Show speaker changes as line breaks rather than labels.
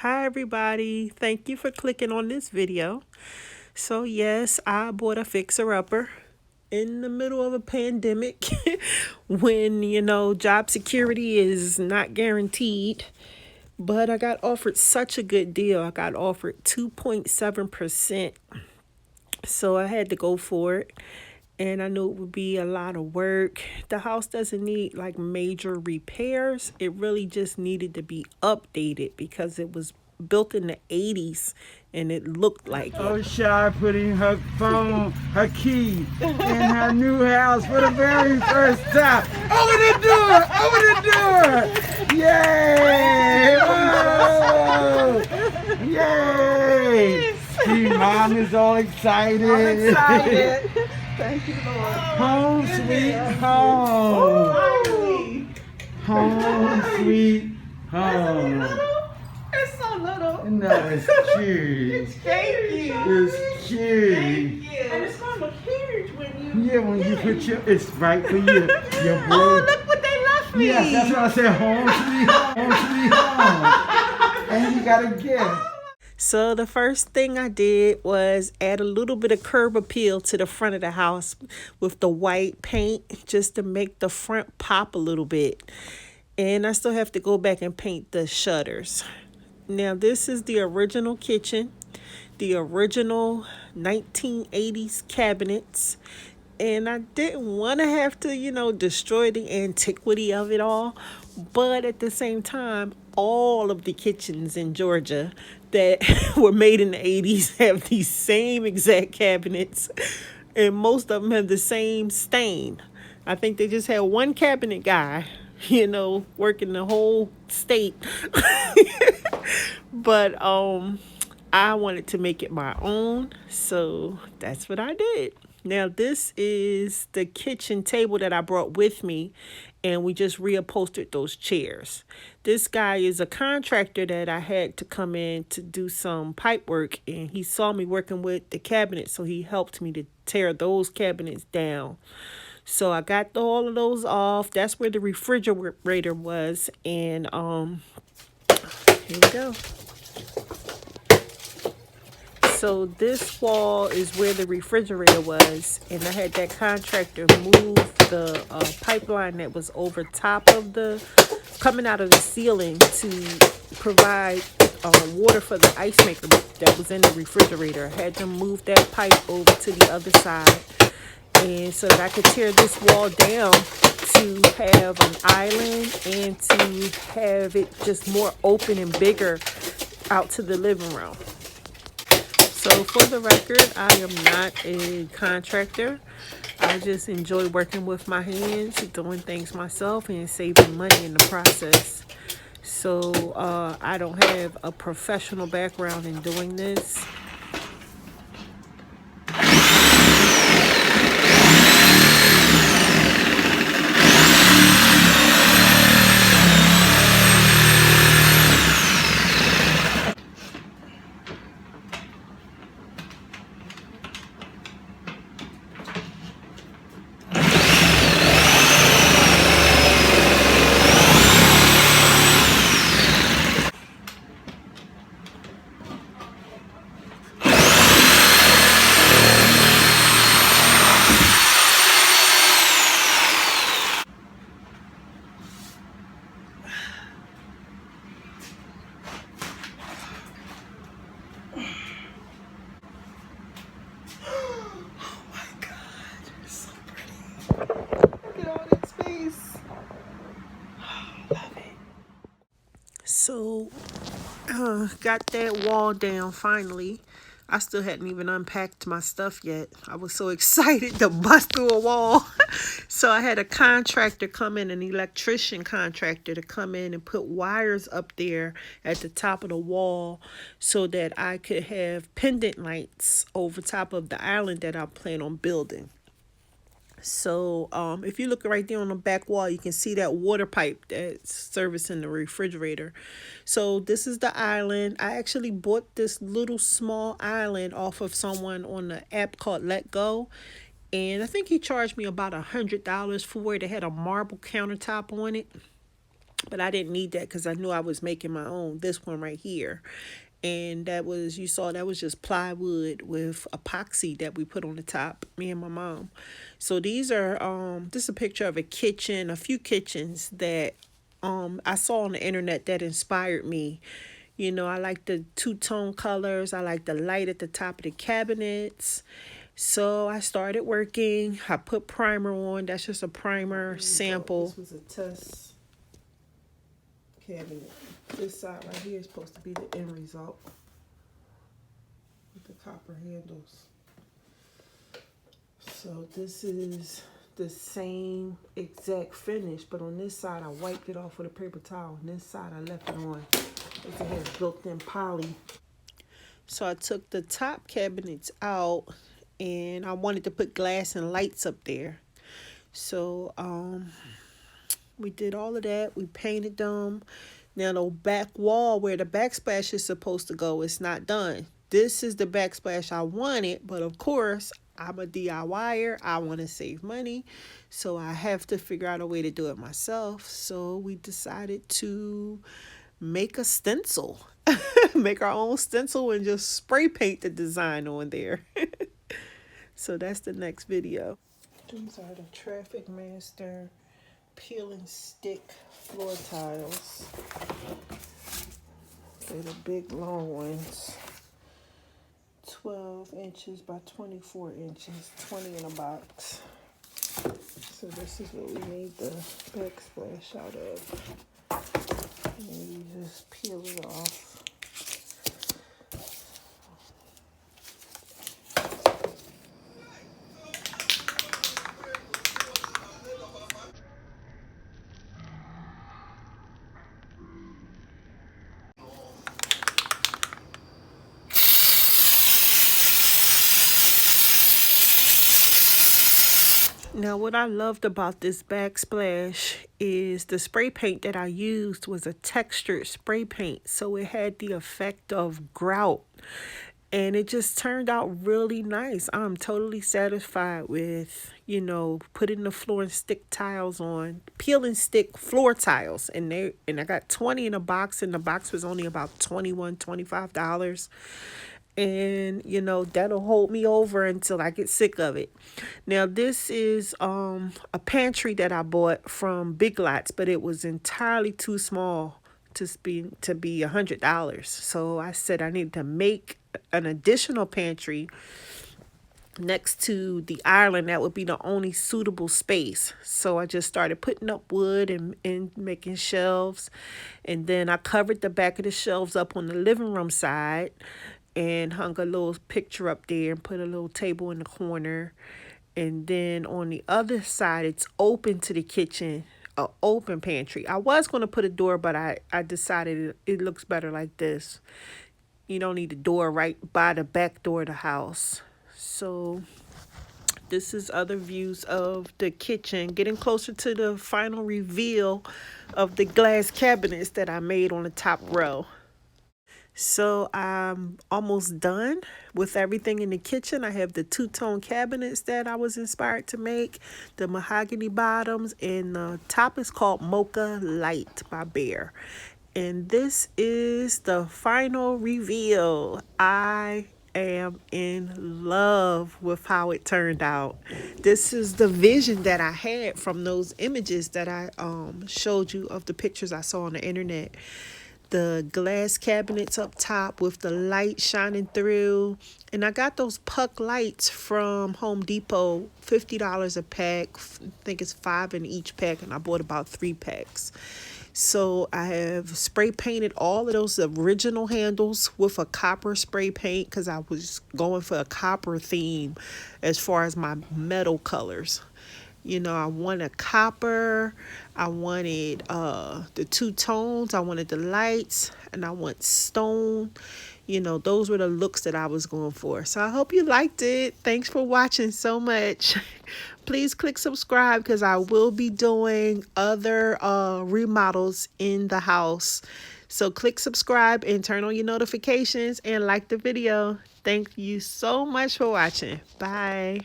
Hi everybody, thank you for clicking on this video. So yes, I bought a fixer-upper in the middle of a pandemic when, job security is not guaranteed. But I got offered such a good deal. I got offered 2.7%. So I had to go for it. And I knew it would be a lot of work. The house doesn't need like major repairs. It really just needed to be updated because it was built in the 80s and it looked like it.
Oh, shy putting her phone, her key in her new house for the very first time. Open the door! Open the door! Yay! Oh! Yay! See, Mom is all excited.
I'm excited. Thank you, Lord.
Home sweet home. Home sweet home.
It's so little.
No, it's cute.
Thank you.
It's cute.
Thank you. And it's gonna look huge when you.
Yeah, when you put it's right for you. Your boy.
Oh, look what they left me.
Yes, that's what I said. Home sweet home. And you got a gift.
So the first thing I did was add a little bit of curb appeal to the front of the house with the white paint just to make the front pop a little bit. And I still have to go back and paint the shutters. Now this is the original kitchen, the original 1980s cabinets. And I didn't want to have to, destroy the antiquity of it all. But at the same time, all of the kitchens in Georgia that were made in the 80s have these same exact cabinets. And most of them have the same stain. I think they just had one cabinet guy, working the whole state. But I wanted to make it my own. So that's what I did. Now, this is the kitchen table that I brought with me, and we just reupholstered those chairs. This guy is a contractor that I had to come in to do some pipe work, and he saw me working with the cabinets, so he helped me to tear those cabinets down. So I got all of those off. That's where the refrigerator was, and here we go. So this wall is where the refrigerator was, and I had that contractor move the pipeline that was over top of coming out of the ceiling to provide water for the ice maker that was in the refrigerator. I had to move that pipe over to the other side, and so that I could tear this wall down to have an island and to have it just more open and bigger out to the living room. So for the record, I am not a contractor. I just enjoy working with my hands, doing things myself, and saving money in the process. So I don't have a professional background in doing this. So, got that wall down finally. I still hadn't even unpacked my stuff yet. I was so excited to bust through a wall. So I had a contractor come in, an electrician contractor to come in and put wires up there at the top of the wall so that I could have pendant lights over top of the island that I plan on building. So if you look right there on the back wall, you can see that water pipe that's servicing the refrigerator. So this is the island. I actually bought this little small island off of someone on the app called Let Go. And I think he charged me about $100 for it. It had a marble countertop on it. but I didn't need that because I knew I was making my own. This one right here. And that was, you saw, that was just plywood with epoxy that we put on the top, me and my mom. So these are, this is a picture of a kitchen, a few kitchens that I saw on the internet that inspired me. You know, I like the two-tone colors. I like the light at the top of the cabinets. So I started working. I put primer on. That's just a primer sample. This was a test cabinet. This side right here is supposed to be the end result with the copper handles. So this is the same exact finish, but on this side I wiped it off with a paper towel. On this side I left it on. It has built-in poly. So I took the top cabinets out and I wanted to put glass and lights up there. So we did all of that. We painted them. Now the back wall where the backsplash is supposed to go, it's not done. This is the backsplash I wanted, but of course I'm a DIYer. I want to save money, so I have to figure out a way to do it myself. So we decided to make a stencil. Make our own stencil and just spray paint the design on there. So that's the next video. These are the Traffic Master peel and stick floor tiles. They're the big long ones. 12 inches by 24 inches, 20 in a box. So this is what we made the backsplash out of. And you just peel it off. Now, what I loved about this backsplash is the spray paint that I used was a textured spray paint. So it had the effect of grout. And it just turned out really nice. I'm totally satisfied with, you know, putting the floor and stick tiles on, peel and stick floor tiles. And I got 20 in a box, and the box was only about $21, $25. And you know, that'll hold me over until I get sick of it. Now this is a pantry that I bought from Big Lots, but it was entirely too small to be $100. So I said I need to make an additional pantry next to the island. That would be the only suitable space. So I just started putting up wood and making shelves, and then I covered the back of the shelves up on the living room side and hung a little picture up there and put a little table in the corner. And then on the other side, it's open to the kitchen, an open pantry. I was going to put a door, but I decided it looks better like this. You don't need a door right by the back door of the house. So this is other views of the kitchen, getting closer to the final reveal of the glass cabinets that I made on the top row. So I'm almost done with everything in the kitchen. I have the two-tone cabinets that I was inspired to make, the mahogany bottoms, and the top is called Mocha Light by Bear. And this is the final reveal. I am in love with how it turned out. This is the vision that I had from those images that I showed you of the pictures I saw on the internet. The glass cabinets up top with the light shining through. And I got those puck lights from Home Depot, $50 a pack. I think it's 5 in each pack, and I bought about 3 packs. So I have spray painted all of those original handles with a copper spray paint because I was going for a copper theme as far as my metal colors. You know, I wanted copper, I wanted the two tones, I wanted the lights, and I want stone. You know, those were the looks that I was going for. So I hope you liked it. Thanks for watching so much. Please click subscribe because I will be doing other remodels in the house. So click subscribe and turn on your notifications and like the video. Thank you so much for watching. Bye.